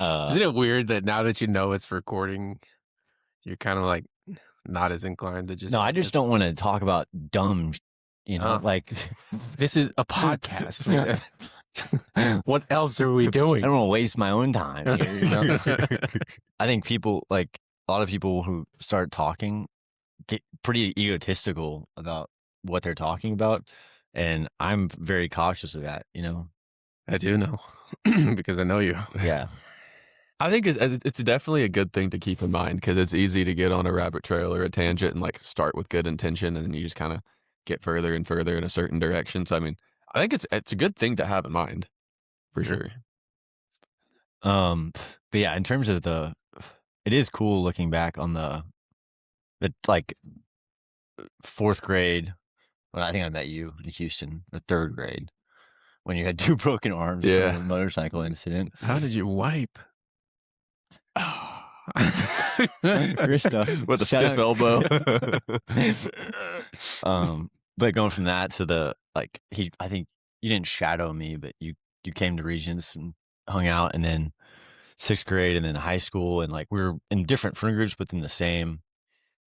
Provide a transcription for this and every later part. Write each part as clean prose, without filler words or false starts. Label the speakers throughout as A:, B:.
A: Isn't it weird that now that you know it's recording, you're kinda, like, not as inclined to just
B: No, I just
A: admit,
B: don't wanna talk about dumb
A: "Oh,
B: like
A: this is a podcast. What else are we
B: I
A: doing?"
B: don't wanna waste my own time here. I think people like, a lot of people who start talking get pretty egotistical about what they're talking about, and I'm very cautious of that?
A: I do know because I know you.
B: Yeah.
C: I think it's definitely a good thing to keep in mind because it's easy to get on a rabbit trail or a tangent and like start with good intention and then you just kind of get further and further in a certain direction. So I mean, I think it's a good thing to have in mind for
A: Yeah.
C: sure.
B: Um, but yeah, in terms of it is cool looking back on the like 4th grade. Well, I think I met you in Houston, the 3rd grade, when you had 2 broken arms from
C: Yeah.
B: a motorcycle incident.
A: How did you wipe?
B: Krista,
C: With a
B: shout
C: stiff
B: out.
C: elbow.
B: But going from that to I think you didn't shadow me, but you came to Regents and hung out, and then 6th grade, and then high school, and like we were in different friend groups, but in the same.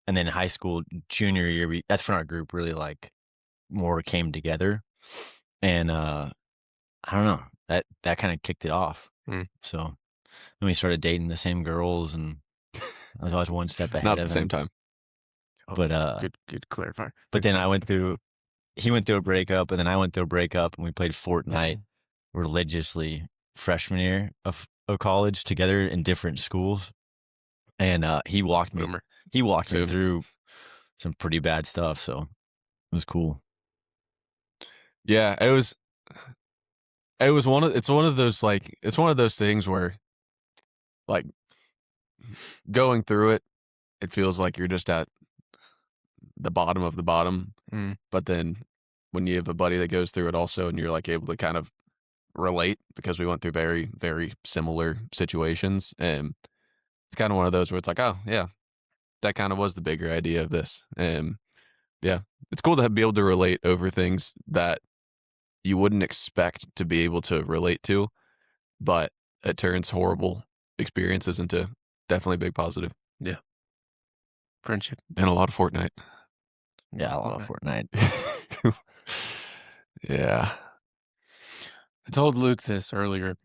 B: And then high school, junior year, that's when our group really like more came together, and I don't know, that kind of kicked it off.
A: Mm.
B: So then we started dating the same girls, and I was always one step ahead
C: Not at
B: of
C: the same
B: him.
C: time.
B: But
A: Good clarifier.
B: but then he went through a breakup, and then I went through a breakup, and we played Fortnite religiously freshman year of college together in different schools, and he walked me
A: Boomer.
B: through some pretty bad stuff, so it was cool.
C: Yeah, it's one of those like it's one of those things where like going through it, it feels like you're just at the bottom of the bottom.
A: Mm.
C: But then when you have a buddy that goes through it also and you're like able to kind of relate because we went through very, very similar situations. And it's kind of one of those where it's like, oh, yeah, that kind of was the bigger idea of this. And yeah, it's cool to be able to relate over things that you wouldn't expect to be able to relate to, but it turns horrible experiences into definitely a big positive.
A: Yeah. Friendship.
C: And a lot of Fortnite.
B: Yeah, a lot of Fortnite.
C: Yeah.
A: I told Luke this earlier.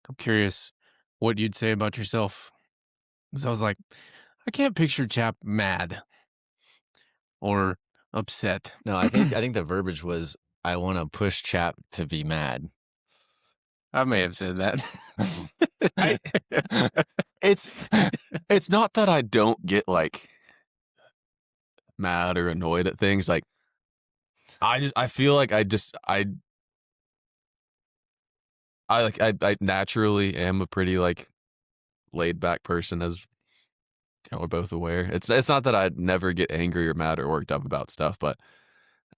A: I'm curious what you'd say about yourself. Because I was like, I can't picture Chap mad or upset.
B: No, I think the verbiage was, I want to push Chap to be mad.
A: I may have said that.
C: It's not that I don't get like mad or annoyed at things. Like I feel like I naturally am a pretty like laid back person, as we're both aware. It's not that I never get angry or mad or worked up about stuff, but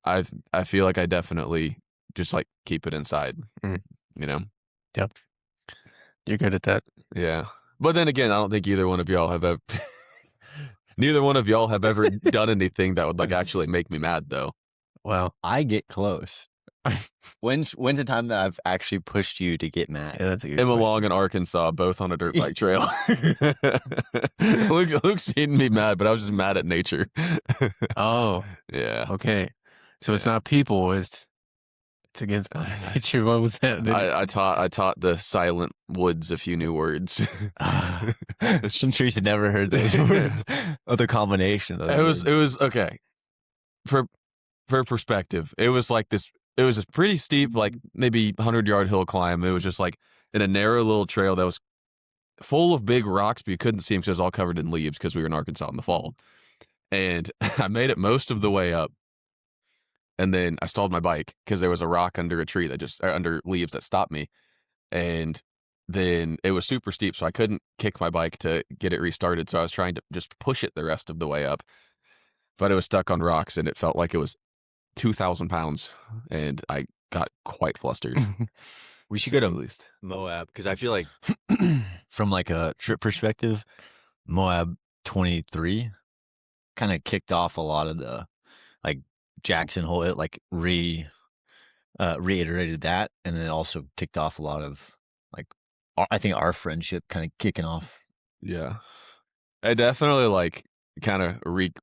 C: I feel like I definitely just like keep it inside.
A: Mm.
C: You know?
A: Yep. You're good at that.
C: Yeah. But then again, I don't think either one of y'all have ever neither one of y'all have ever done anything that would like actually make me mad though.
A: Well,
B: I get close. When's the time that I've actually pushed you to get mad?
A: yeah, that's a good
C: Emma
A: question.
C: Long and Arkansas, both on a dirt bike trail. Luke's seen me mad, but I was just mad at nature.
A: Oh,
C: Yeah.
A: okay. So it's not people, it's against Mother nature. What was that?
C: I taught the silent woods a few new words.
B: I'm sure you've never heard those words. Or the combination of those
C: It was okay. For perspective, it was like this. It was a pretty steep, like maybe 100-yard hill climb. It was just like in a narrow little trail that was full of big rocks, but you couldn't see them because it was all covered in leaves because we were in Arkansas in the fall. And I made it most of the way up, and then I stalled my bike because there was a rock under a tree that just under leaves that stopped me. And then it was super steep, so I couldn't kick my bike to get it restarted. So I was trying to just push it the rest of the way up, but it was stuck on rocks, and it felt like it was 2,000 pounds, and I got quite flustered.
B: We should go to
C: at least.
B: Moab, because I feel like from like a trip perspective, Moab 23 kind of kicked off a lot of the like Jackson Hole. It like reiterated that, and then also kicked off a lot of like I think our friendship kind of kicking off.
C: Yeah. I definitely like kind of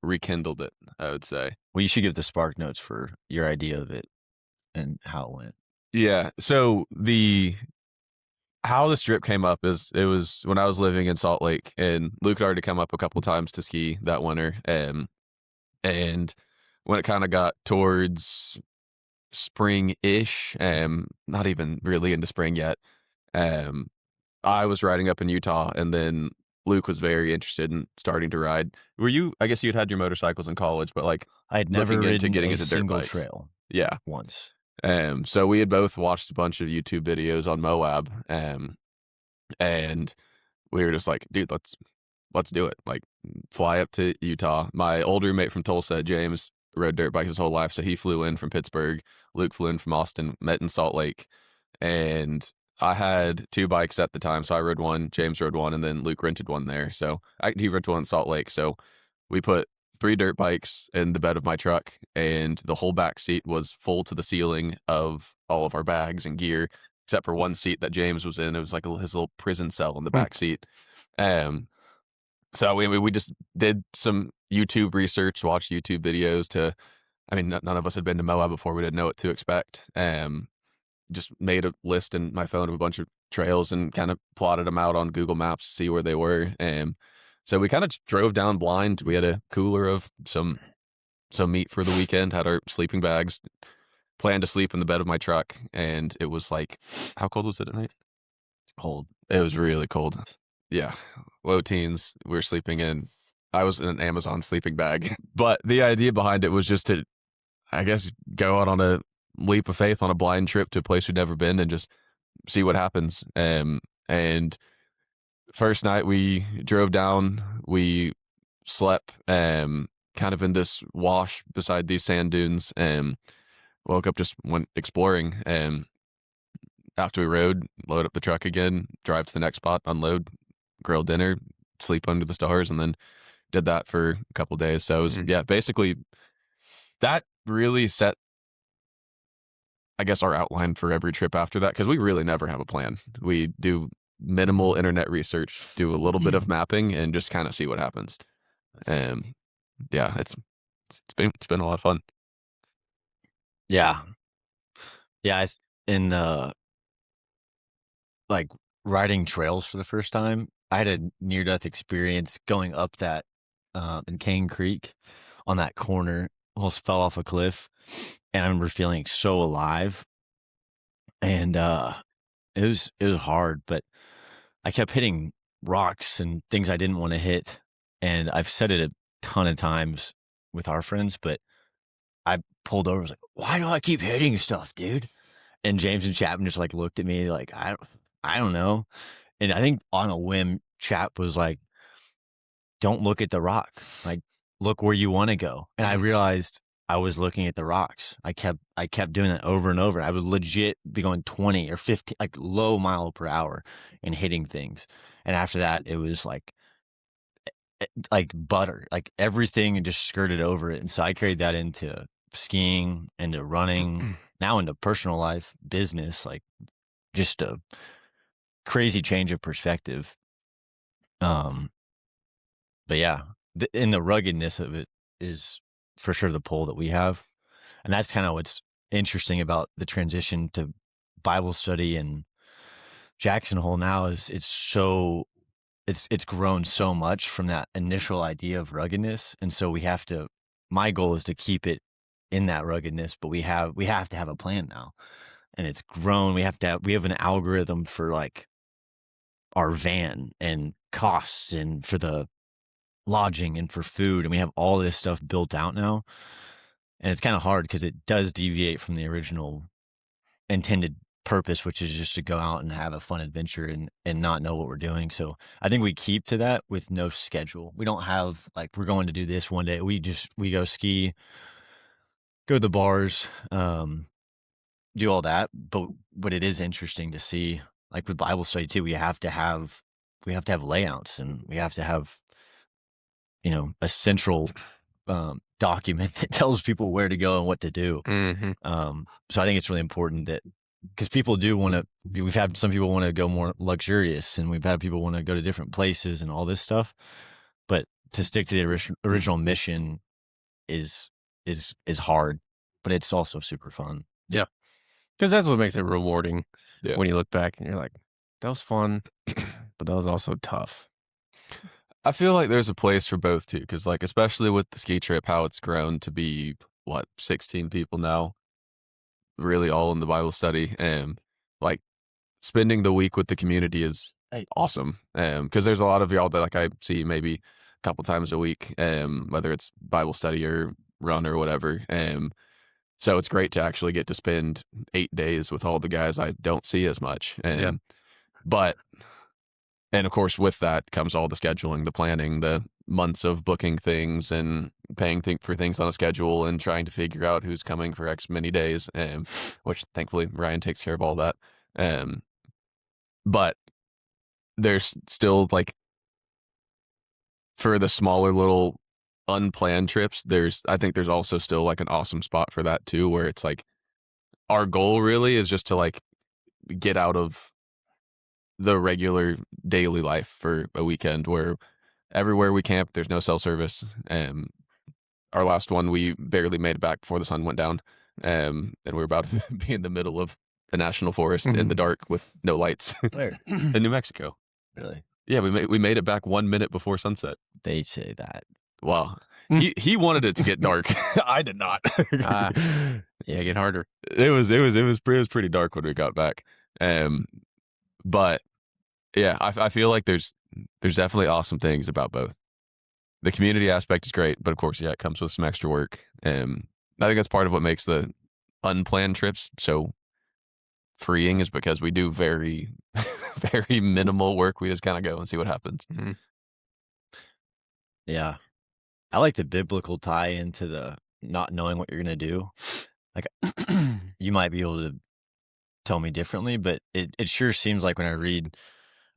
C: rekindled it, I would say.
B: Well, you should give the spark notes for your idea of it and how it went.
C: Yeah. So how the strip came up is it was when I was living in Salt Lake, and Luke had already come up a couple times to ski that winter. And when it kind of got towards spring-ish, not even really into spring yet, um, I was riding up in Utah, and then Luke was very interested in starting to ride. I guess you'd had your motorcycles in college, but like
B: I had never
C: looking into
B: ridden
C: getting
B: a
C: into dirt
B: single
C: bikes.
B: trail
C: Yeah.
B: once.
C: So we had both watched a bunch of YouTube videos on Moab, and we were just like, dude, let's do it. Like, fly up to Utah. My old roommate from Tulsa, James, rode dirt bikes his whole life, so he flew in from Pittsburgh. Luke flew in from Austin, met in Salt Lake, and I had 2 bikes at the time, so I rode one, James rode one, and then Luke rented one there. So he rented one in Salt Lake. So we put 3 dirt bikes in the bed of my truck, and the whole back seat was full to the ceiling of all of our bags and gear, except for one seat that James was in. It was like his little prison cell in the back seat. So we just did some YouTube research, watched YouTube videos none of us had been to Moab before. We didn't know what to expect. Just made a list in my phone of a bunch of trails and kind of plotted them out on Google Maps to see where they were. So we kind of drove down blind. We had a cooler of some meat for the weekend, had our sleeping bags, planned to sleep in the bed of my truck. And it was like, how cold was it at night?
B: Cold.
C: It was really cold. Yeah. Low teens. We were sleeping I was in an Amazon sleeping bag. But the idea behind it was just to, I guess, go out on a leap of faith on a blind trip to a place we'd never been and just see what happens. And first night we drove down, we slept kind of in this wash beside these sand dunes, and woke up, just went exploring. And after we rode, load up the truck again, drive to the next spot, unload, grill dinner, sleep under the stars, and then did that for a couple days. So it was, basically that really set, I guess, our outline for every trip after that, because we really never have a plan. We do minimal internet research, do a little bit of mapping, and just kind of see what happens. It's been a lot of fun.
B: Yeah. In like riding trails for the first time, I had a near-death experience going up that in Cane Creek on that corner. Almost fell off a cliff, and I remember feeling so alive. And it was hard, but I kept hitting rocks and things I didn't want to hit. And I've said it a ton of times with our friends, but I pulled over. I was like, "Why do I keep hitting stuff, dude?" And James and Chapman just like looked at me like, I don't know. And I think on a whim, Chap was like, "Don't look at the rock. Like, look where you want to go." And I realized I was looking at the rocks. I kept doing that over and over. I would legit be going 20 or 15, like low mile per hour, and hitting things. And after that, it was like butter, like everything, and just skirted over it. And so I carried that into skiing, into running, now into personal life, business, like just a crazy change of perspective. But yeah, and the ruggedness of it is for sure the pull that we have. And that's kind of what's interesting about the transition to Bible study and Jackson Hole now is it's grown so much from that initial idea of ruggedness. And so my goal is to keep it in that ruggedness, but we have to have a plan now, and it's grown. We have an algorithm for like our van and costs and for the lodging and for food, and we have all this stuff built out now. And it's kind of hard because it does deviate from the original intended purpose, which is just to go out and have a fun adventure and not know what we're doing. So I think we keep to that with no schedule. We don't have like, we're going to do this one day. We go ski, go to the bars, do all that. But it is interesting to see, like with Bible study too, we have to have layouts, and we have to have, a central document that tells people where to go and what to do. So I think it's really important that because people do want to. We've had some people want to go more luxurious, and we've had people want to go to different places and all this stuff. But to stick to the original mission is hard, but it's also super fun.
A: Yeah, because that's what makes it rewarding.
C: Yeah.
A: When you look back and you're like, that was fun, but that was also tough.
C: I feel like there's a place for both too, because like especially with the ski trip, how it's grown to be 16 people now, really all in the Bible study, and like spending the week with the community is
B: Hey.
C: awesome. Because there's a lot of y'all that like I see maybe a couple times a week, whether it's Bible study or run or whatever. So it's great to actually get to spend 8 days with all the guys I don't see as much.
A: Yeah.
C: But, and of course, with that comes all the scheduling, the planning, the months of booking things and paying for things on a schedule and trying to figure out who's coming for X many days, which thankfully Ryan takes care of all that. But there's still like, for the smaller little unplanned trips, I think there's also still like an awesome spot for that too, where it's like our goal really is just to like get out of the regular daily life for a weekend where everywhere we camp there's no cell service. Our last one we barely made it back before the sun went down, and we were about to be in the middle of the national forest in the dark with no lights.
B: Where?
C: In New Mexico.
B: Really?
C: Yeah, we made it back 1 minute before sunset.
B: They say that.
C: Wow. He wanted it to get dark. I did not.
A: Yeah, get harder.
C: It was pretty dark when we got back. But yeah, I feel like there's definitely awesome things about both. The community aspect is great, but of course, yeah, it comes with some extra work. I think that's part of what makes the unplanned trips so freeing, is because we do very, very minimal work. We just kind of go and see what happens.
A: Mm-hmm.
B: Yeah. I like the biblical tie into the not knowing what you're going to do. Like, you might be able to tell me differently, but it sure seems like when I read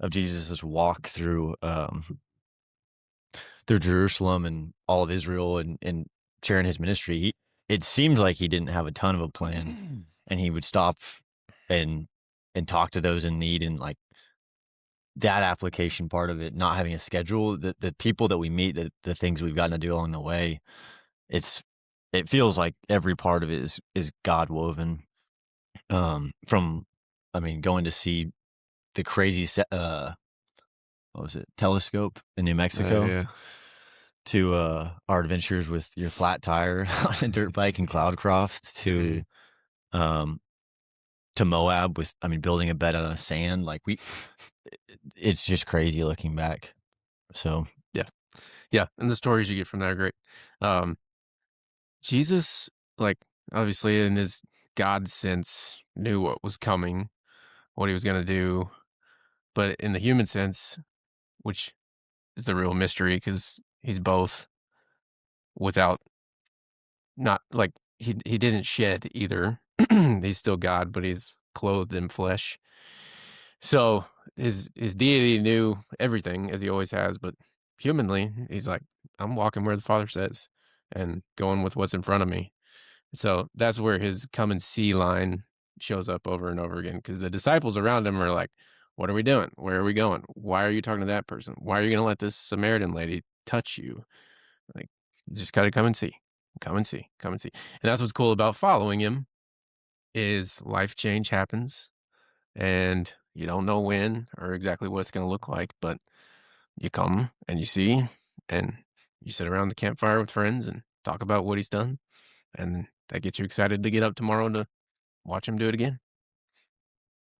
B: of Jesus's walk through Jerusalem and all of Israel and sharing his ministry, it seems like he didn't have a ton of a plan, and he would stop and talk to those in need, and like that application part of it, not having a schedule, the people that we meet, the things we've gotten to do along the way, it feels like every part of it is God woven. From, I mean, going to see the crazy what was it, telescope in New Mexico,
C: Yeah.
B: to our adventures with your flat tire on a dirt bike in Cloudcroft, to Moab with, I mean, building a bed out of sand. Like it's just crazy looking back. So
A: Yeah, and the stories you get from that are great. Jesus, like, obviously in his God sense, knew what was coming, what he was going to do. But in the human sense, which is the real mystery, because he's both, without, not like he didn't shed either. He's still God, but he's clothed in flesh. So his deity knew everything, as he always has, but humanly, he's like, I'm walking where the Father says and going with what's in front of me. So that's where his come and see line shows up over and over again, because the disciples around him are like, what are we doing? Where are we going? Why are you talking to that person? Why are you going to let this Samaritan lady touch you? Like, just gotta come and see. Come and see. Come and see. And that's what's cool about following him, is life change happens, and you don't know when or exactly what it's going to look like, but you come and you see, and you sit around the campfire with friends and talk about what he's done, and that gets you excited to get up tomorrow to watch him do it again.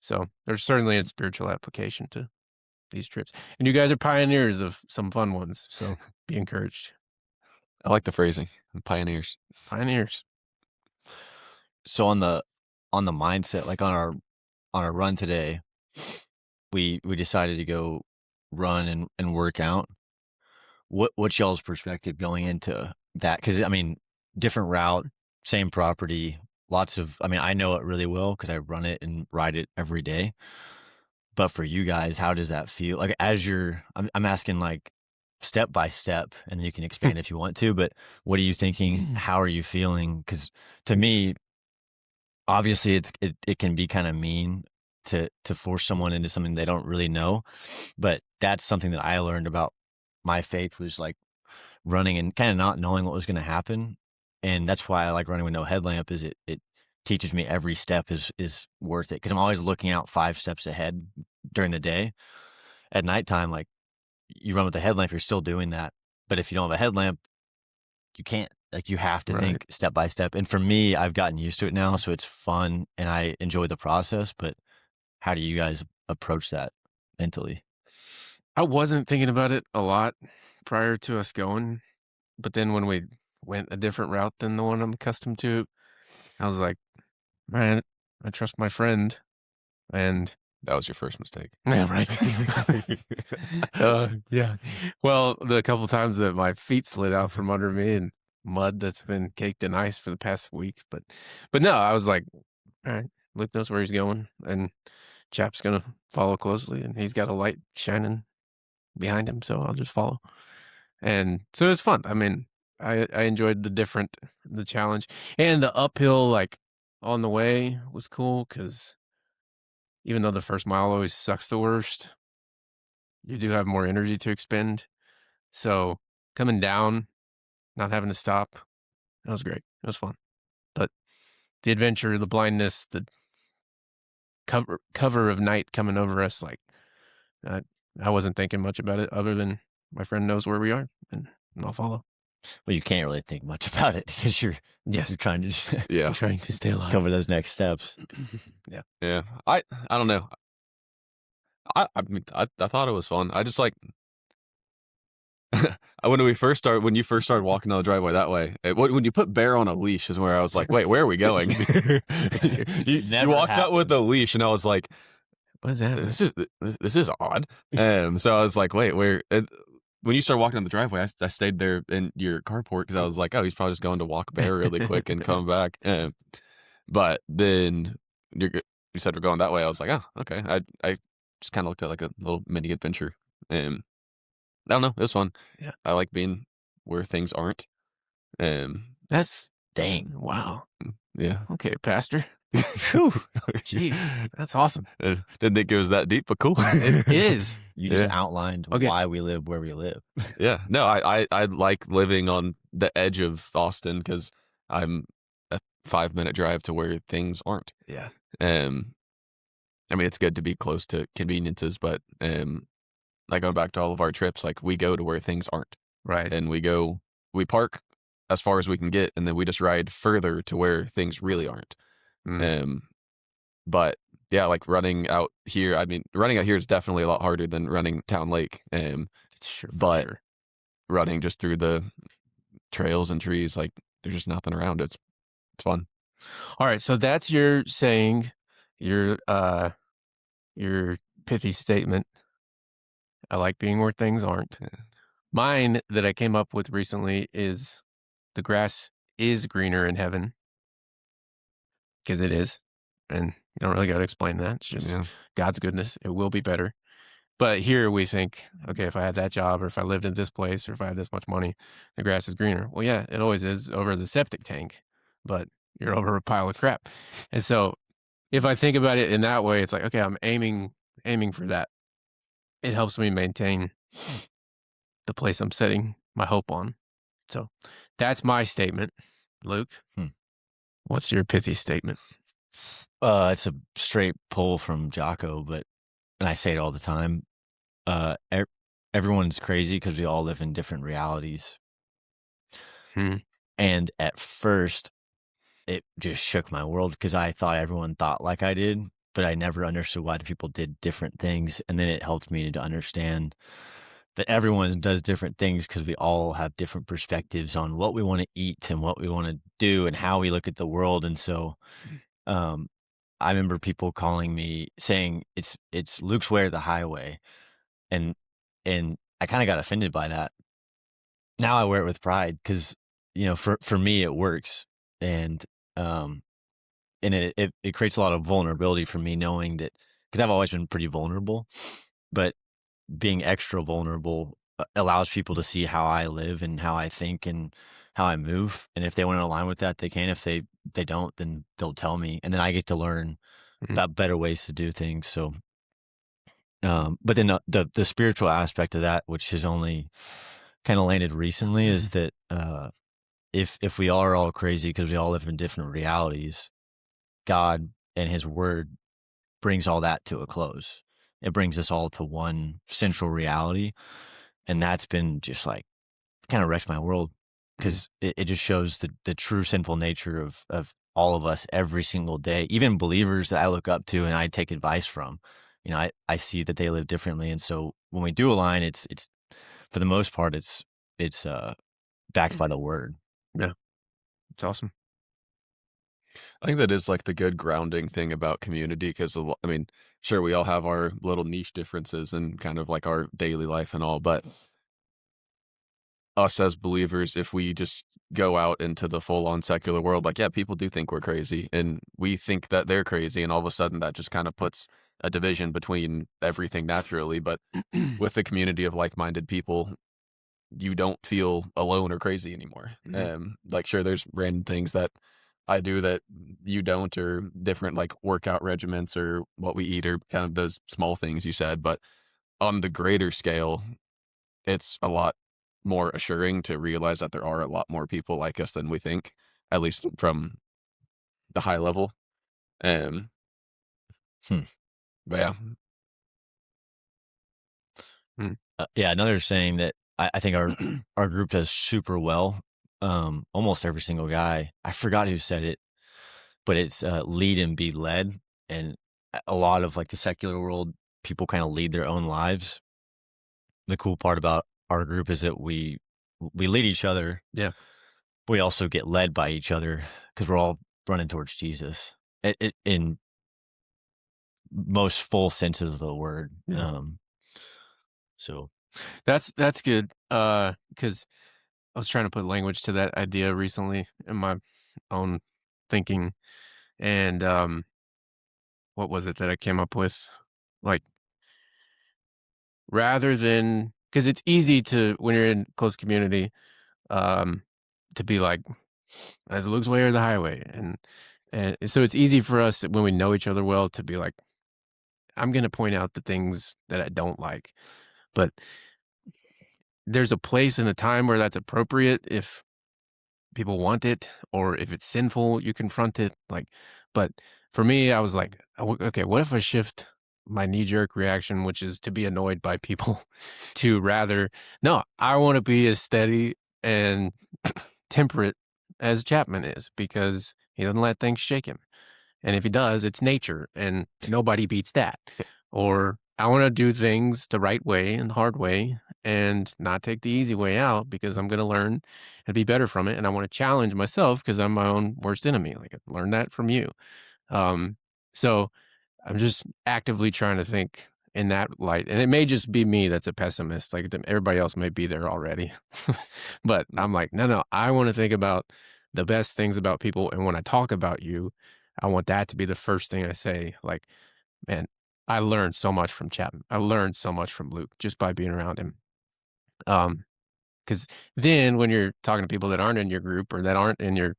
A: So there's certainly a spiritual application to these trips, and you guys are pioneers of some fun ones, so be encouraged.
C: I like the phrasing, pioneers.
A: Pioneers.
B: So on the mindset, like on our run today, we decided to go run and work out. What's y'all's perspective going into that? Because I mean, different route, same property, lots of. I mean, I know it really well because I run it and ride it every day. But for you guys, how does that feel? Like, as I'm asking like step by step, and you can expand if you want to. But what are you thinking? How are you feeling? Because to me, obviously it can be kind of mean to force someone into something they don't really know, but that's something that I learned about my faith was like running and kind of not knowing what was going to happen, and that's why I like running with no headlamp. Is it teaches me every step is worth it because I'm always looking out 5 steps ahead during the day. At nighttime, like you run with the headlamp, you're still doing that, but if you don't have a headlamp, you can't. Like you have to
A: Right.
B: think step by step. And for me, I've gotten used to it now, so it's fun and I enjoy the process. But how do you guys approach that mentally?
A: I wasn't thinking about it a lot prior to us going, but then when we went a different route than the one I'm accustomed to, I was like, man, I trust my friend. And
C: That was your first mistake.
A: yeah, right. Yeah. Well, the couple times that my feet slid out from under me and mud that's been caked in ice for the past week, but no, I was like, all right, Luke knows where he's going, and Chap's gonna follow closely, and he's got a light shining behind him, so I'll just follow. And so it's fun. I mean, I enjoyed the challenge, and the uphill like on the way was cool because even though the first mile always sucks the worst, you do have more energy to expend. So coming down, not having to stop, that was great. It was fun. But the adventure, the blindness, the cover of night coming over us, like I, I wasn't thinking much about it other than my friend knows where we are and I'll follow.
B: Well, you can't really think much about it because you're
A: Yes,
B: trying to
C: Yeah.
A: I'm trying to stay alive.
B: cover those next steps.
A: Yeah.
C: Yeah. I don't know. I mean I thought it was fun. I just like when you first started walking down the driveway that way, when you put Bear on a leash is where I was like, wait, where are we going? you
B: Never
C: walked out with
B: happened.
C: a leash, and I was like,
A: What is that?
C: this is odd. So I was like, wait, where? When you started walking down the driveway, I stayed there in your carport because I was like, oh, he's probably just going to walk Bear really quick and come back. But then you said we're going that way. I was like, oh, okay. I just kind of looked at like a little mini adventure. I don't know. It was fun.
A: Yeah.
C: I like being where things aren't.
A: That's
B: Dang.
A: wow.
C: Yeah.
A: Okay, Pastor.
B: Phew.
A: Gee, that's awesome.
C: Didn't think it was that deep, but cool.
A: It is.
B: You just
C: Yeah.
B: outlined
A: Okay.
B: why we live where we live.
C: Yeah. No, I like living on the edge of Austin because I'm a 5-minute drive to where things aren't.
A: Yeah.
C: I mean, it's good to be close to conveniences, but like going back to all of our trips, like we go to where things aren't,
A: Right.
C: and we park as far as we can get, and then we just ride further to where things really aren't.
A: Mm.
C: But yeah, like running out here. I mean, running out here is definitely a lot harder than running Town Lake.
A: Sure, for
C: But
A: sure.
C: running just through the trails and trees, like there's just nothing around. It's fun.
A: All right, so that's your saying, your pithy statement. I like being where things aren't.
C: Yeah.
A: Mine that I came up with recently is the grass is greener in heaven because it is, and you don't really got to explain that. It's just
C: Yeah.
A: God's goodness. It will be better. But here we think, okay, if I had that job, or if I lived in this place, or if I had this much money, the grass is greener. Well, yeah, it always is over the septic tank, but you're over a pile of crap. And so if I think about it in that way, it's like, okay, I'm aiming for that. It helps me maintain the place I'm setting my hope on. So that's my statement. Luke,
B: Hmm.
A: what's your pithy statement?
B: It's a straight pull from Jocko, and I say it all the time. Everyone's crazy because we all live in different realities.
A: Hmm.
B: And at first, it just shook my world because I thought everyone thought like I did, but I never understood why people did different things. And then it helped me to understand that everyone does different things because we all have different perspectives on what we want to eat and what we want to do and how we look at the world. And so, I remember people calling me saying it's Luke's way or the highway, and I kind of got offended by that. Now I wear it with pride because for me it works, and it creates a lot of vulnerability for me knowing that because I've always been pretty vulnerable, but being extra vulnerable allows people to see how I live and how I think, and how I move, and if they want to align with that, they can. If they don't, then they'll tell me, and then I get to learn
A: Mhm.
B: about better ways to do things. So, but then the spiritual aspect of that, which has only kind of landed recently, is that if we are all crazy because we all live in different realities, God and His Word brings all that to a close. It brings us all to one central reality, and that's been just like kind of wrecked my world because it just shows the true sinful nature of all of us every single day. Even believers that I look up to and I take advice from, I see that they live differently, and so when we do align, it's for the most part it's backed by the Word.
A: Yeah, it's awesome.
C: I think that is like the good grounding thing about community because I mean, sure, we all have our little niche differences and kind of like our daily life and all, but us as believers, if we just go out into the full on secular world, like, yeah, people do think we're crazy and we think that they're crazy. And all of a sudden that just kind of puts a division between everything naturally. But with the community of like minded people, you don't feel alone or crazy anymore. Like, sure, there's random things that I do that you don't, or different like workout regimens or what we eat, or kind of those small things you said. But on the greater scale, it's a lot more assuring to realize that there are a lot more people like us than we think, at least from the high level. Um,
B: Hmm.
C: but yeah,
B: Yeah, another saying that I think our group does super well. Almost every single guy. I forgot who said it, but it's lead and be led. And a lot of like the secular world, people kind of lead their own lives. The cool part about our group is that we lead each other.
A: Yeah.
B: We also get led by each other because we're all running towards Jesus. In most full senses of the word.
A: Yeah.
B: So
A: That's good. Because I was trying to put language to that idea recently in my own thinking, and what was it that I came up with? Like, rather than, because it's easy to, when you're in close community, um, to be like, as Luke's way or the highway, and so it's easy for us when we know each other well to be like, I'm gonna point out the things that I don't like, but there's a place and a time where that's appropriate if people want it, or if it's sinful, you confront it. Like, but for me, I was like, okay, what if I shift my knee jerk reaction, which is to be annoyed by people, to rather, no, I want to be as steady and temperate as Chapman is because he doesn't let things shake him. And if he does, it's nature and nobody beats that. Or I want to do things the right way and the hard way and not take the easy way out because I'm going to learn and be better from it. And I want to challenge myself because I'm my own worst enemy. Like, I learned that from you. So I'm just actively trying to think in that light. And it may just be me that's a pessimist. Like, everybody else may be there already. But I'm like, no, I want to think about the best things about people. And when I talk about you, I want that to be the first thing I say. Like, man, I learned so much from Chapman. I learned so much from Luke just by being around him. Because then when you're talking to people that aren't in your group or that aren't in your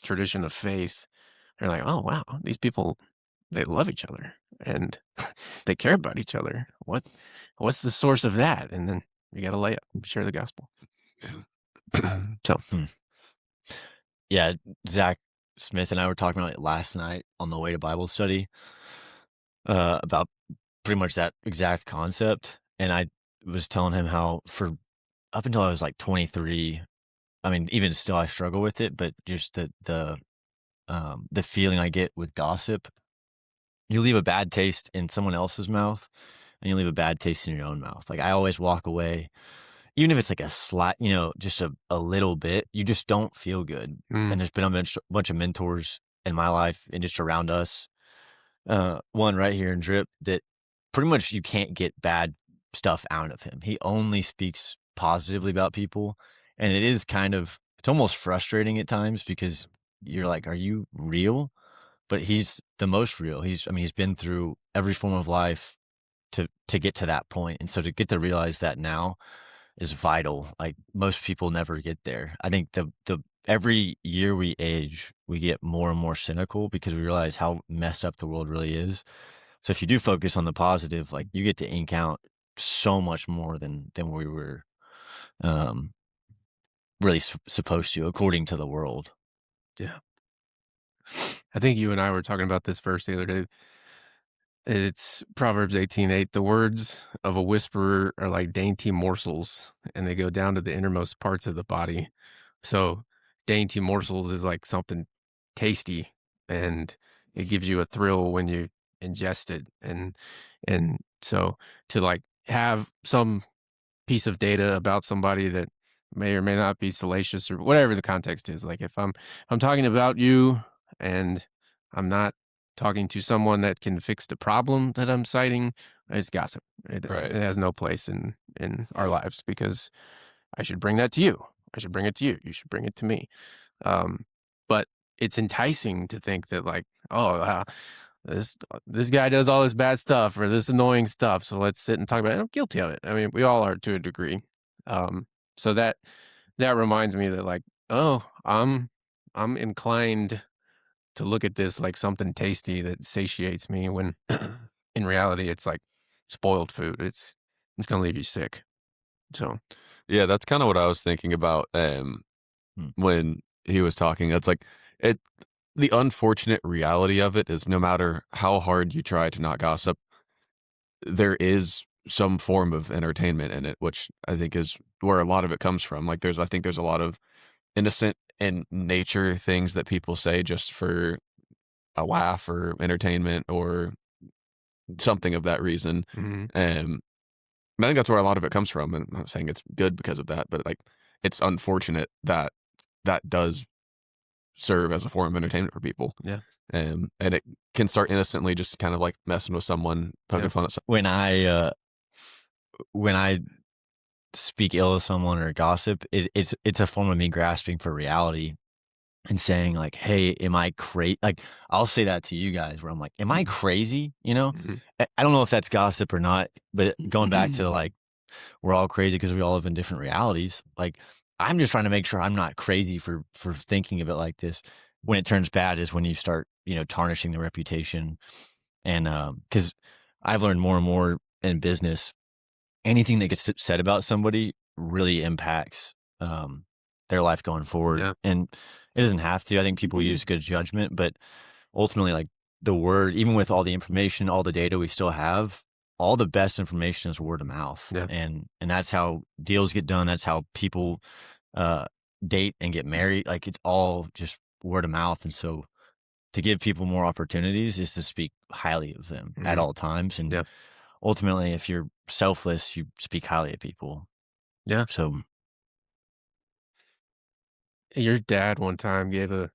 A: tradition of faith, you're like, oh wow, these people, they love each other and they care about each other. What's the source of that? And then you got to lay it, share the gospel. So
B: yeah, Zach Smith and I were talking about it last night on the way to Bible study about pretty much that exact concept. And I was telling him how for up until I was like 23, I mean, even still I struggle with it, but just the feeling I get with gossip, you leave a bad taste in someone else's mouth and you leave a bad taste in your own mouth. Like I always walk away, even if it's like a slight, just a little bit, you just don't feel good. And there's been a bunch of mentors in my life and just around us. One right here in Drip that pretty much you can't get bad stuff out of him. He only speaks positively about people. And it's almost frustrating at times because you're like, are you real? But he's the most real. He's been through every form of life to get to that point. And so to get to realize that now is vital. Like most people never get there. I think the every year we age, we get more and more cynical because we realize how messed up the world really is. So if you do focus on the positive, like you get to ink out so much more than we were um, really supposed to, according to the world.
A: Yeah. I think you and I were talking about this verse the other day. It's Proverbs 18:8. The words of a whisperer are like dainty morsels, and they go down to the innermost parts of the body. So, dainty morsels is like something tasty, and it gives you a thrill when you ingest it. And so to like have some piece of data about somebody that may or may not be salacious or whatever the context is. Like if I'm talking about you and I'm not talking to someone that can fix the problem that I'm citing, it's gossip. It
C: Right.
A: has no place in our lives because I should bring that to you. I should bring it to you. You should bring it to me. But it's enticing to think that like, oh, this guy does all this bad stuff or this annoying stuff, so let's sit and talk about it. I'm guilty of it. I mean, we all are to a degree. So that reminds me that like, oh, I'm inclined to look at this like something tasty that satiates me when in reality it's like spoiled food. It's gonna leave you sick. So
C: Yeah, that's kind of what I was thinking about
B: Hmm.
C: when he was talking. It's like it the unfortunate reality of it is no matter how hard you try to not gossip, there is some form of entertainment in it, which I think is where a lot of it comes from. Like I think there's a lot of innocent in nature things that people say just for a laugh or entertainment or something of that reason.
A: mhm,
C: And I think that's where a lot of it comes from. And I'm not saying it's good because of that, but like it's unfortunate that that does serve as a form of entertainment for people.
A: yeah,
C: And it can start innocently, just kind of like messing with someone, poking
A: yeah,
C: fun at
B: When I speak ill of someone or gossip, it's a form of me grasping for reality and saying like, "Hey, am I crazy?" Like I'll say that to you guys, where I'm like, "Am I crazy?" You know,
A: mhm,
B: I don't know if that's gossip or not, but going back to like we're all crazy because we all live in different realities. Like I'm just trying to make sure I'm not crazy for thinking of it like this. When it turns bad is when you start, tarnishing the reputation, and because I've learned more and more in business, anything that gets said about somebody really impacts their life going forward.
A: yeah,
B: And it doesn't have to. I think people use good judgment, but ultimately, like the word, even with all the information, all the data we still have, all the best information is word of mouth.
A: yeah,
B: And that's how deals get done. That's how people uh, date and get married. Like it's all just word of mouth. And so to give people more opportunities is to speak highly of them at
A: mhm,
B: all times. And
A: yeah,
B: ultimately, if you're selfless, you speak highly of people.
A: yeah.
B: So
A: Your dad one time gave a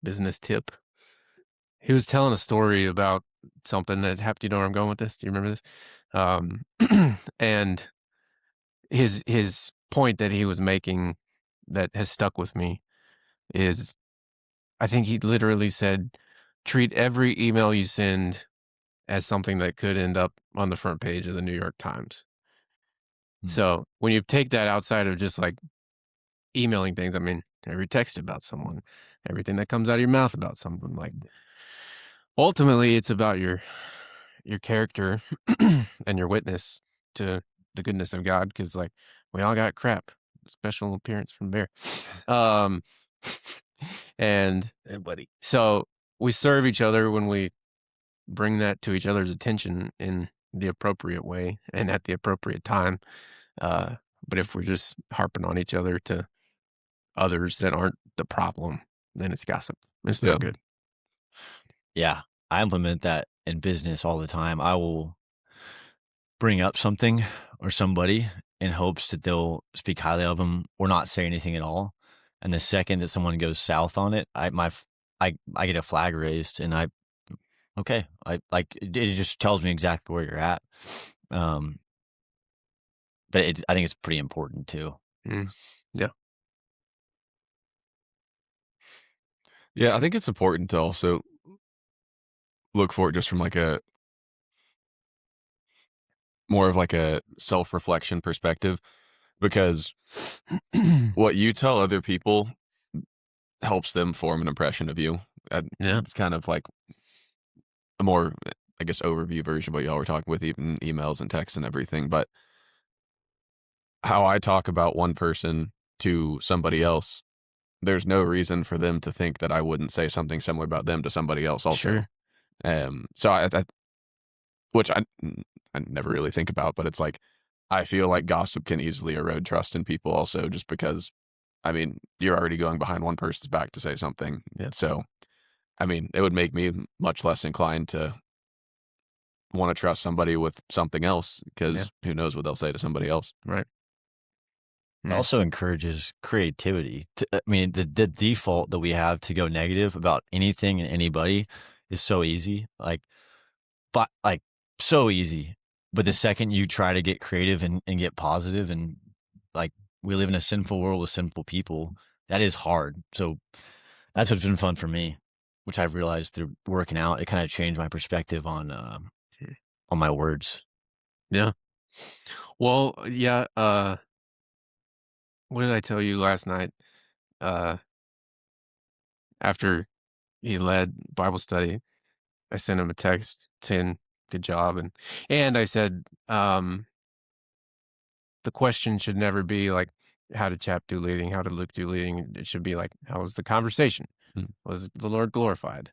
A: business tip. He was telling a story about something that happened. You know where I'm going with this? Do you remember this? Um, and his point that he was making that has stuck with me is I think he literally said, treat every email you send as something that could end up on the front page of the New York Times.
B: mm,
A: So when you take that outside of just like emailing things, I mean, every text about someone, everything that comes out of your mouth about someone, like ultimately it's about your character and your witness to the goodness of God, because like we all got crap. Special appearance from Bear. Um and
C: buddy.
A: so we serve each other when we bring that to each other's attention in the appropriate way and at the appropriate time. Uh but if we're just harping on each other to others that aren't the problem, then it's gossip. It's no
C: Yeah.
A: good.
B: yeah, I implement that in business all the time. I will bring up something or somebody in hopes that they'll speak highly of them or not say anything at all. And the second that someone goes south on it, I get a flag raised, and okay, I like it just tells me exactly where you're at. Um, but I think it's pretty important too.
A: Mm. Yeah.
C: Yeah, I think it's important to also look for it just from like a more of like a self-reflection perspective. because what you tell other people helps them form an impression of you.
A: Yeah.
C: It's kind of like a more, I guess, overview version of what y'all were talking with, even emails and texts and everything. But how I talk about one person to somebody else, there's no reason for them to think that I wouldn't say something similar about them to somebody else also.
A: Sure.
C: So which I never really think about, but it's like, I feel like gossip can easily erode trust in people also, just because, I mean, you're already going behind one person's back to say something.
A: Yeah.
C: So, I mean, it would make me much less inclined to want to trust somebody with something else, because who knows what they'll say to somebody else.
A: Right.
B: It also encourages creativity. I mean, the default that we have to go negative about anything and anybody is so easy, but so easy. But the second you try to get creative and get positive, and like, we live in a sinful world with sinful people, that is hard. So that's what's been fun for me, which I've realized through working out. It kind of changed my perspective on my words.
A: Yeah. Well, yeah. What did I tell you last night? After he led Bible study, I sent him a text saying, "Good job," and I said, the question should never be like, "How did Chap do leading? How did Luke do leading?" It should be like, "How was the conversation? Was the Lord glorified?"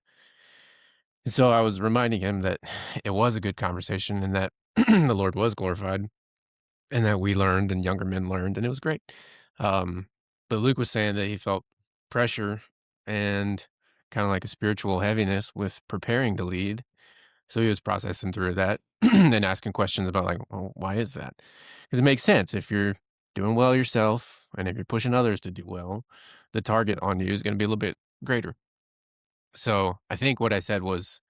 A: And so I was reminding him that it was a good conversation and that the Lord was glorified and that we learned and younger men learned, and it was great. But Luke was saying that he felt pressure and kind of like a spiritual heaviness with preparing to lead. So he was processing through that and asking questions about like, well, why is that? Because it makes sense if you're doing well yourself and if you're pushing others to do well, the target on you is going to be a little bit greater. So I think what I said was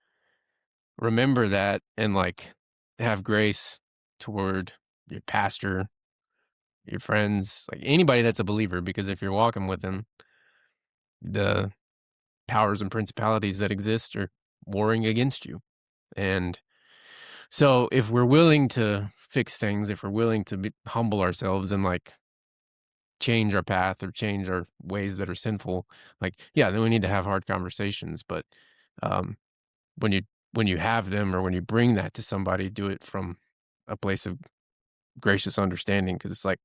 A: remember that and like have grace toward your pastor, your friends, like anybody that's a believer, because if you're walking with them, the powers and principalities that exist are warring against you. And so if we're willing to fix things, if we're willing to humble ourselves and like change our path or change our ways that are sinful, like, yeah, then we need to have hard conversations. But um, when you have them or when you bring that to somebody, do it from a place of gracious understanding, because it's like,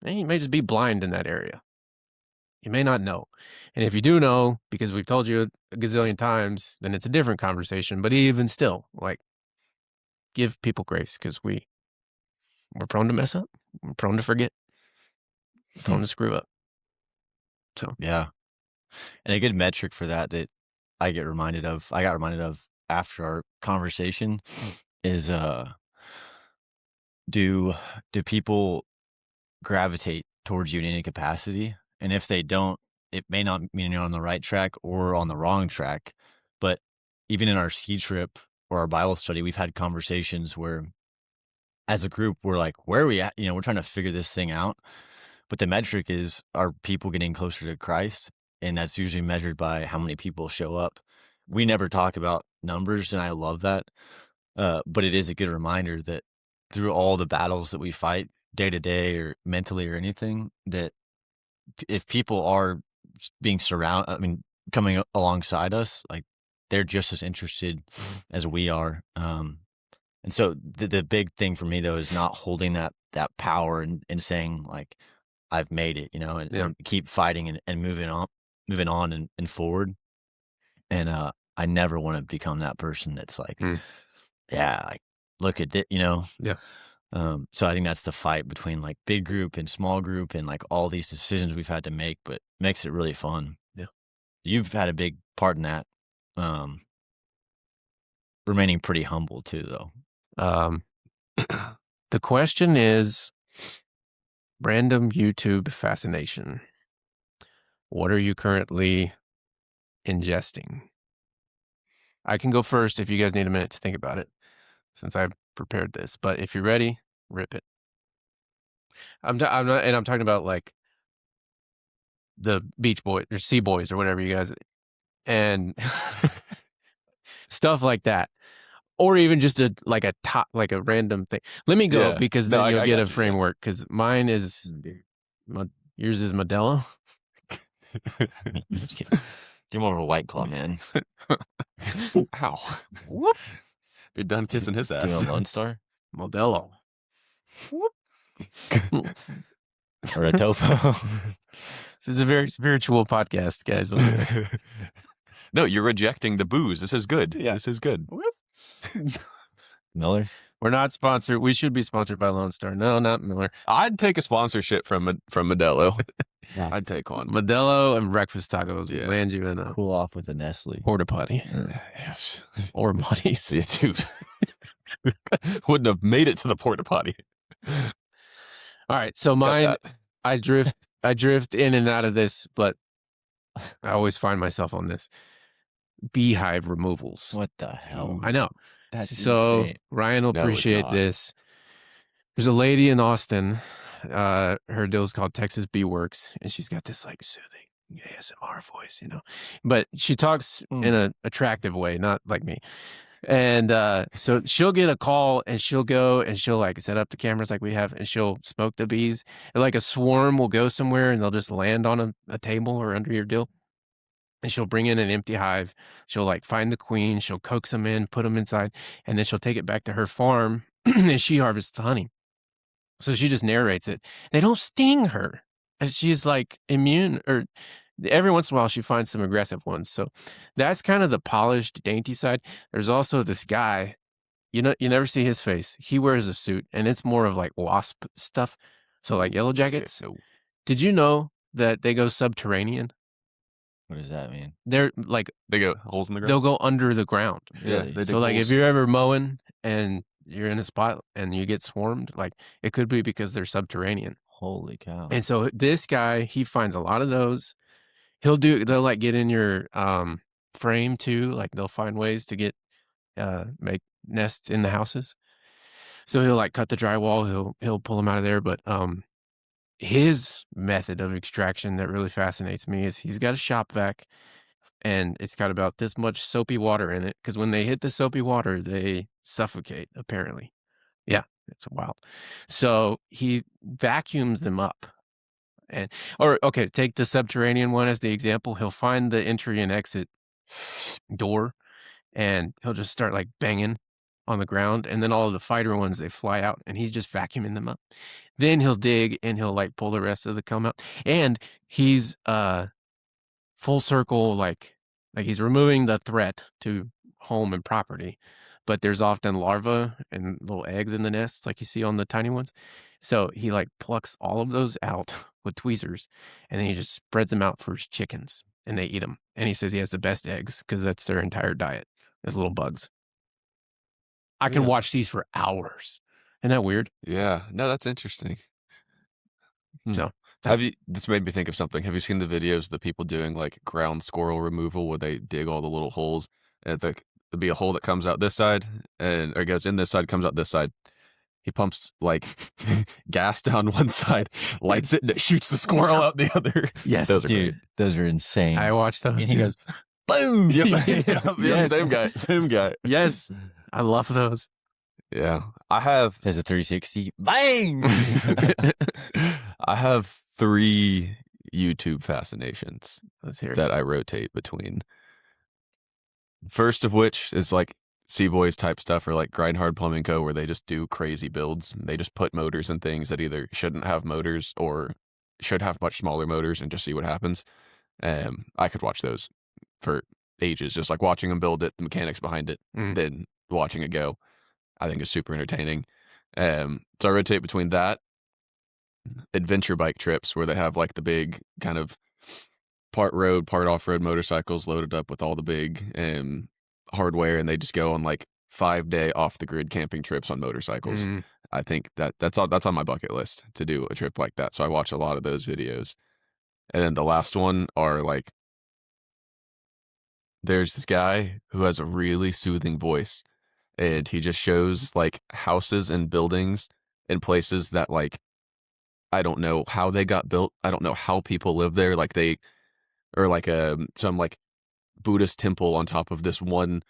A: you may just be blind in that area. You may not know. And if you do know, because we've told you a gazillion times, then it's a different conversation. But even still, like, give people grace, because we're prone to mess up. We're prone to forget, prone to screw up. So,
B: Yeah. And a good metric for that I got reminded of after our conversation is, do people gravitate towards you in any capacity? And if they don't, it may not mean you're on the right track or on the wrong track. But even in our ski trip or our Bible study, we've had conversations where, as a group, we're like, where are we at? We're trying to figure this thing out. But the metric is, are people getting closer to Christ? And that's usually measured by how many people show up. We never talk about numbers, and I love that. But it is a good reminder that through all the battles that we fight day to day or mentally or anything, that if people are being coming alongside us, like, they're just as interested as we are. And so the big thing for me, though, is not holding that power and saying, like, I've made it, and keep fighting and moving on and forward. And I never want to become that person that's like, yeah, like, look at it,
A: yeah.
B: So I think that's the fight between like big group and small group and like all these decisions we've had to make, but makes it really fun.
A: Yeah.
B: You've had a big part in that. Remaining pretty humble too, though.
A: The question is random YouTube fascination. What are you currently ingesting? I can go first if you guys need a minute to think about it, since I prepared this. But if you're ready, rip it. I'm not, and I'm talking about like the Beach Boys or Sea Boys or whatever you guys, and stuff like that. or even just a random thing. Let me go
C: Yeah.
A: because
C: No,
A: then you'll
C: I
A: get
C: got
A: a
C: you, yeah.
A: framework. Because mine is yours is Modelo.
B: Just kidding. You're more of a White Claw man.
C: Ow.
A: Whoop.
C: You're done kissing his
B: Doing a
C: ass.
B: Lone Star
A: Modelo.
B: or a Topo.
A: This is a very spiritual podcast, guys.
C: No, you're rejecting the booze. This is good.
A: Yeah.
C: This is good.
B: Miller.
A: We're not sponsored. We should be sponsored by Lone Star. No, not Miller.
C: I'd take a sponsorship from Modelo. I'd take one.
A: Modelo and breakfast tacos
C: Yeah.
A: will land you in a
B: Cool off with a Nestle.
A: porta potty
C: Yes.
A: or potties.
C: Yeah, dude. Wouldn't have made it to the porta potty.
A: All right, so
C: Got
A: mine,
C: that.
A: I drift in and out of this, but I always find myself on this. Beehive removals.
B: What the hell?
A: I know.
B: That's
A: So
B: insane.
A: Ryan will
C: No, it's
A: appreciate
C: not.
A: this. There's a lady in Austin. Her deal's called Texas Bee Works, and she's got this like soothing ASMR voice, you know. But she talks in an attractive way, not like me. And so she'll get a call and she'll go and she'll like set up the cameras like we have and she'll smoke the bees. And like a swarm will go somewhere and they'll just land on a table or under your deal. And she'll bring in an empty hive. She'll like find the queen. She'll coax them in, put them inside, and then she'll take it back to her farm and she harvests the honey. So she just narrates it. They don't sting her. And she's like immune, or every once in a while she finds some aggressive ones. So that's kind of the polished, dainty side. There's also this guy, you know, you never see his face. He wears a suit and it's more of like wasp stuff. So like yellow jackets.
C: So
A: Did you know that they go subterranean?
B: What does that mean?
A: They're like,
C: they go holes in the ground.
A: they'll go under the ground.
C: Yeah,
B: Really?
C: they dig
A: So like
C: holes.
A: if you're ever mowing and you're in a spot and you get swarmed, like it could be because they're subterranean.
B: Holy cow.
A: And so this guy, he finds a lot of those. They'll like get in your frame too. Like they'll find ways to get make nests in the houses. So he'll like cut the drywall, he'll pull them out of there. But his method of extraction that really fascinates me is he's got a shop vac and it's got about this much soapy water in it. Because when they hit the soapy water, they suffocate, apparently. Yeah, it's wild. So he vacuums them up. Okay, take the subterranean one as the example. He'll find the entry and exit door and he'll just start like banging on the ground. And then all of the fighter ones, they fly out and he's just vacuuming them up. Then he'll dig and he'll like pull the rest of the comb out. And he's full circle, like he's removing the threat to home and property. But there's often larvae and little eggs in the nests, like you see on the tiny ones. So he like plucks all of those out with tweezers, and then he just spreads them out for his chickens, and they eat them. And he says he has the best eggs because that's their entire diet, is little bugs. I can
C: Yeah.
A: watch these for hours. Isn't that weird?
C: Yeah. No, that's interesting.
A: So
C: This made me think of something. Have you seen the videos of the people doing like ground squirrel removal where they dig all the little holes and there'll be a hole that comes out this side or goes in this side, comes out this side. He pumps like gas down one side, lights it, and it shoots the squirrel out the other.
A: yes,
C: Those are
B: Dude, those are insane.
A: I watched those.
B: and he
A: too.
B: goes, boom.
C: Yep.
A: Yes.
C: Yep, same guy. Same guy.
A: Yes, I love those.
C: Yeah. I have
B: There's a 360. Bang.
C: I have 3 YouTube fascinations
A: Let's hear it.
C: that I rotate between. First of which is like C-Boys type stuff or like Grind Hard Plumbing Co. where they just do crazy builds. They just put motors and things that either shouldn't have motors or should have much smaller motors and just see what happens. I could watch those for ages, just like watching them build it, the mechanics behind it, then watching it go. I think is super entertaining. So I rotate between that, adventure bike trips where they have like the big kind of part road, part off-road motorcycles loaded up with all the big hardware, and they just go on like 5-day off-the-grid camping trips on motorcycles. I think that's on my bucket list to do a trip like that. So I watch a lot of those videos. And then the last one are like, there's this guy who has a really soothing voice, and he just shows like houses and buildings in places that like I don't know how they got built. I don't know how people live there. Like some like Buddhist temple on top of this one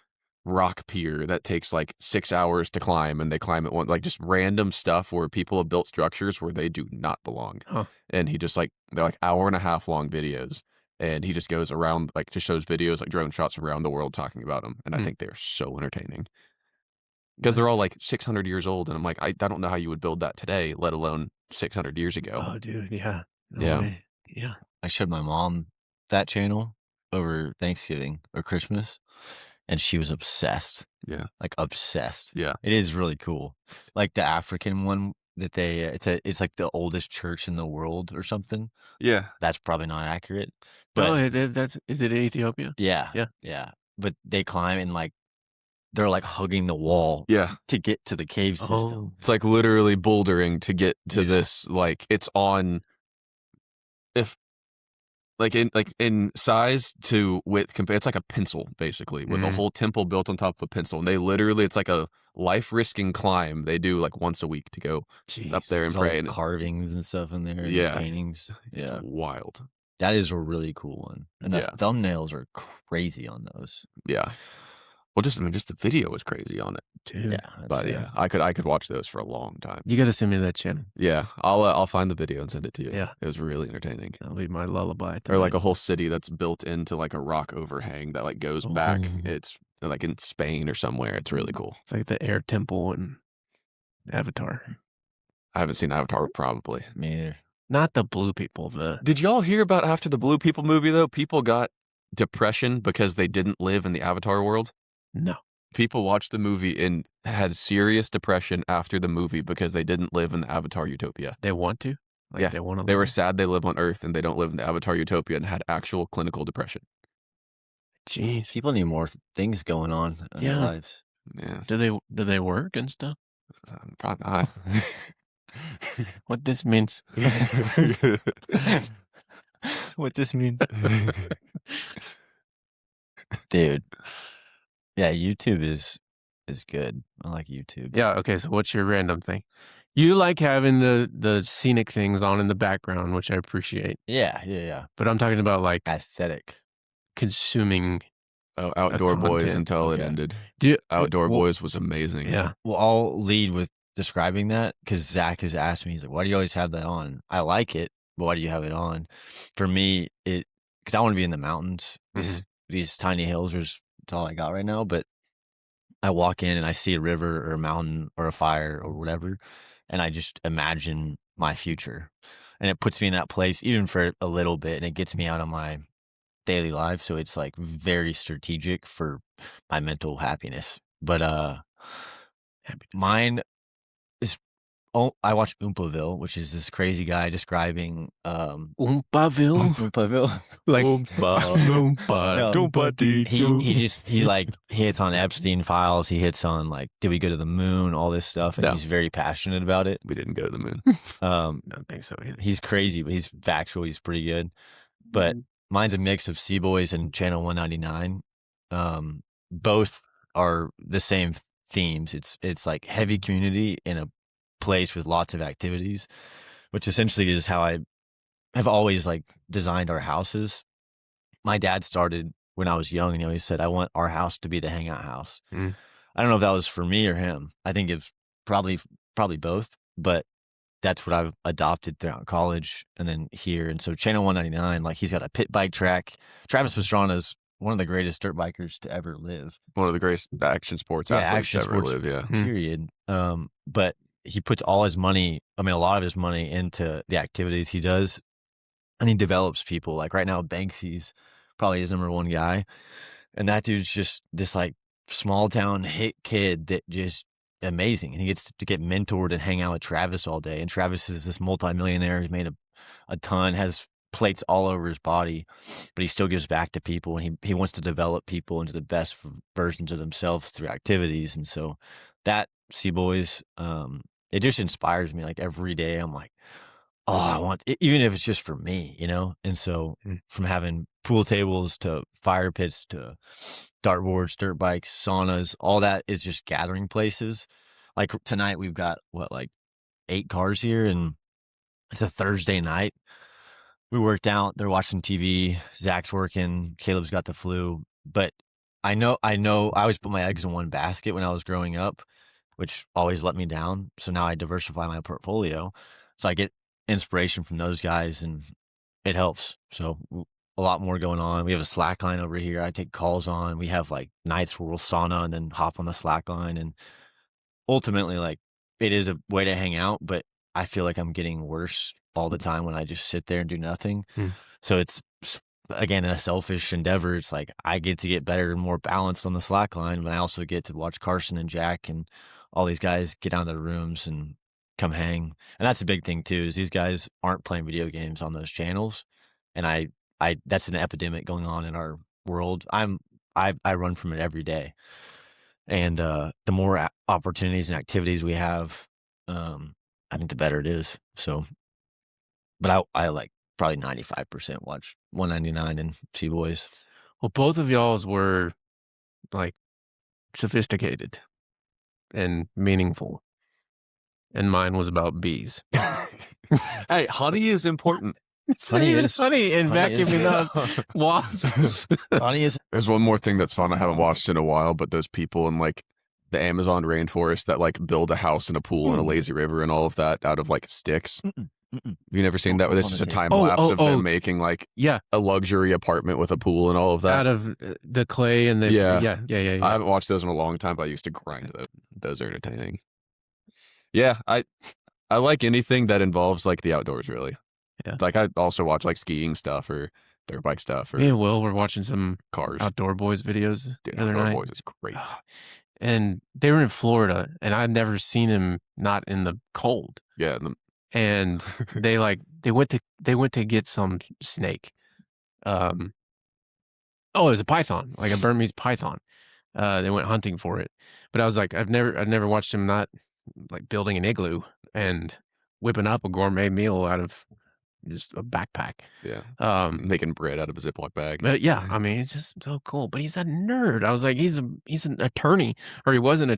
C: rock pier that takes like 6 hours to climb, and they climb it one, like just random stuff where people have built structures where they do not belong.
A: Huh.
C: And he just like, they're like hour and a half long videos, and he just goes around, like just shows videos, like drone shots around the world talking about them. And I
A: Hmm.
C: think they're so entertaining because they're all
A: Nice.
C: like 600 years old. And I'm like, I don't know how you would build that today, let alone 600 years ago.
A: Oh, dude, yeah. No
C: Yeah.
A: way. Yeah.
B: I showed my mom that channel over Thanksgiving or Christmas, and she was obsessed.
C: Yeah.
B: Like obsessed.
C: Yeah.
B: It is really cool. Like the African one that they it's like the oldest church in the world or something.
C: Yeah.
B: That's probably not accurate.
A: Oh,
B: But
A: is it Ethiopia?
B: yeah.
A: Yeah.
B: Yeah. But they climb and like they're like hugging the wall
C: Yeah.
B: to get to the cave system.
A: Oh,
C: It's like literally bouldering to get to
B: Yeah.
C: this. Like it's on, if like in size to width, it's like a pencil basically, with a
A: Mhm.
C: whole temple built on top of a pencil. And they literally, it's like a life-risking climb they do like once a week to go up
A: jeez.
C: there and
B: There's all
C: pray. And
B: carvings and stuff in there.
C: Yeah.
B: And paintings. Yeah.
C: it's wild.
B: That is a really cool one. And the
C: Yeah.
B: thumbnails are crazy on those.
C: Yeah. Well, just the video was crazy on it.
A: Dude.
B: Yeah. that's
C: But
B: fair.
C: yeah, I could watch those for a long time.
A: You got to send me that channel.
C: Yeah, I'll find the video and send it to you.
A: Yeah.
C: It was really entertaining.
A: That'll be my lullaby.
C: Or like
A: tonight.
C: a whole city that's built into like a rock overhang that like goes back.
B: Oh.
C: It's like in Spain or somewhere. It's really cool.
A: It's like the air temple in Avatar.
C: I haven't seen Avatar probably.
B: Me either.
A: Not the blue people. The
C: Did y'all hear about after the Blue People movie though? People got depression because they didn't live in the Avatar world.
A: no.
C: People watched the movie and had serious depression after the movie because they didn't live in the Avatar utopia.
A: They want to. Like
C: Yeah,
A: They want to.
C: They were sad they live on Earth and they don't live in the Avatar utopia, and had actual clinical depression.
A: Jeez.
B: People need more things going on in their
A: Yeah.
B: lives.
C: Yeah,
A: Do they work and stuff?
C: probably not.
A: What this means?
B: What this means. Dude. Yeah, YouTube is good. I like YouTube.
A: Yeah. Okay. So what's your random thing? You like having the scenic things on in the background, which I appreciate.
B: Yeah.
A: But I'm talking about like
B: Aesthetic.
A: consuming.
C: Oh, Outdoor Boys
A: content.
C: until it
B: Okay.
C: ended.
A: Do
C: Outdoor
B: well-
C: Boys was amazing.
A: yeah.
B: Well, I'll lead with describing that because Zach has asked me, he's like, why do you always have that on? I like it, but why do you have it on? For me, because I want to be in the mountains. These tiny hills that's all I got right now. But I walk in and I see a river or a mountain or a fire or whatever, and I just imagine my future. And it puts me in that place even for a little bit, and it gets me out of my daily life. So it's like very strategic for my mental happiness. But mine is I watch Oompaville, which is this crazy guy describing
A: Oompaville.
B: Oompaville.
A: Like
B: No.
A: Oompa.
B: He hits on Epstein files. He hits on like, did we go to the moon? All this stuff, and
C: No.
B: he's very passionate about it.
C: We didn't go to the moon.
A: I don't think so either.
B: He's crazy, but he's factual. He's pretty good. But mine's a mix of Seaboys and Channel 199. Both are the same themes. It's like heavy community in a place with lots of activities, which essentially is how I have always like designed our houses. My dad started when I was young, and he always said, I want our house to be the hangout house.
A: Mm.
B: I don't know if that was for me or him. I think it's probably both, but that's what I've adopted throughout college and then here. And so Channel 199, like he's got a pit bike track. Travis Pastrana is one of the greatest dirt bikers to ever live.
C: One of the greatest action sports
B: Yeah,
C: athletes
B: action
C: to ever
B: sports.
C: live. Yeah.
A: Hmm.
B: Period. But he puts all his money, a lot of his money into the activities he does, and he develops people. Like right now, Banksy's probably his number one guy. And that dude's just this like small town hit kid that just amazing. And he gets to get mentored and hang out with Travis all day. And Travis is this multimillionaire. He's made a ton, has plates all over his body, but he still gives back to people. And he wants to develop people into the best versions of themselves through activities. And so that Seaboys, it just inspires me. Like every day I'm like, oh, I want, even if it's just for me, And so from having pool tables to fire pits to dartboards, dirt bikes, saunas, all that is just gathering places. Like tonight we've got 8 cars here, and it's a Thursday night. We worked out, they're watching TV, Zach's working, Caleb's got the flu, but I know I always put my eggs in one basket when I was growing up, which always let me down. So now I diversify my portfolio. So I get inspiration from those guys and it helps. So a lot more going on. We have a Slack line over here. I take calls on. We have like nights where we'll sauna and then hop on the Slack line. And ultimately, like it is a way to hang out, but I feel like I'm getting worse all the time when I just sit there and do nothing. So it's again a selfish endeavor. It's like I get to get better and more balanced on the Slack line, but I also get to watch Carson and Jack and all these guys get out of their rooms and come hang. And that's a big thing too, is these guys aren't playing video games on those channels. And I that's an epidemic going on in our world. I run from it every day. And the more opportunities and activities we have, I think the better it is. So, but I like probably 95% watch 199 and C-Boys.
A: Well, both of y'all's were like sophisticated and meaningful, and mine was about bees.
C: Hey, honey is important.
B: Honey is-
A: funny and
B: honey is-
A: vacuuming up wasps.
B: Honey is
C: There's one more thing that's fun I haven't watched in a while, but those people in like the Amazon rainforest that like build a house and a pool and a lazy river and all of that out of like sticks. You never seen that? Where it's just a time lapse of them making like
A: Yeah,
C: a luxury apartment with a pool and all of that.
A: out of the clay and the
C: Yeah.
A: yeah.
C: I haven't watched those in a long time, but I used to grind those. Those are entertaining. Yeah, I like anything that involves like the outdoors, really.
A: Yeah.
C: Like I also watch like skiing stuff or dirt bike stuff or
A: Me and Will were watching some
C: cars.
A: Outdoor Boys videos
C: Dude,
A: the other
C: Outdoor
A: night.
C: Boys is great.
A: And they were in Florida, and I'd never seen him not in the cold.
C: Yeah,
A: And they went to get some snake. It was a python, like a Burmese python. They went hunting for it. But I was like, I've never watched him not like building an igloo and whipping up a gourmet meal out of just a backpack.
C: yeah. Making bread out of a Ziploc bag.
A: But yeah, I mean, it's just so cool. But he's a nerd. I was like, he's an attorney, or he was an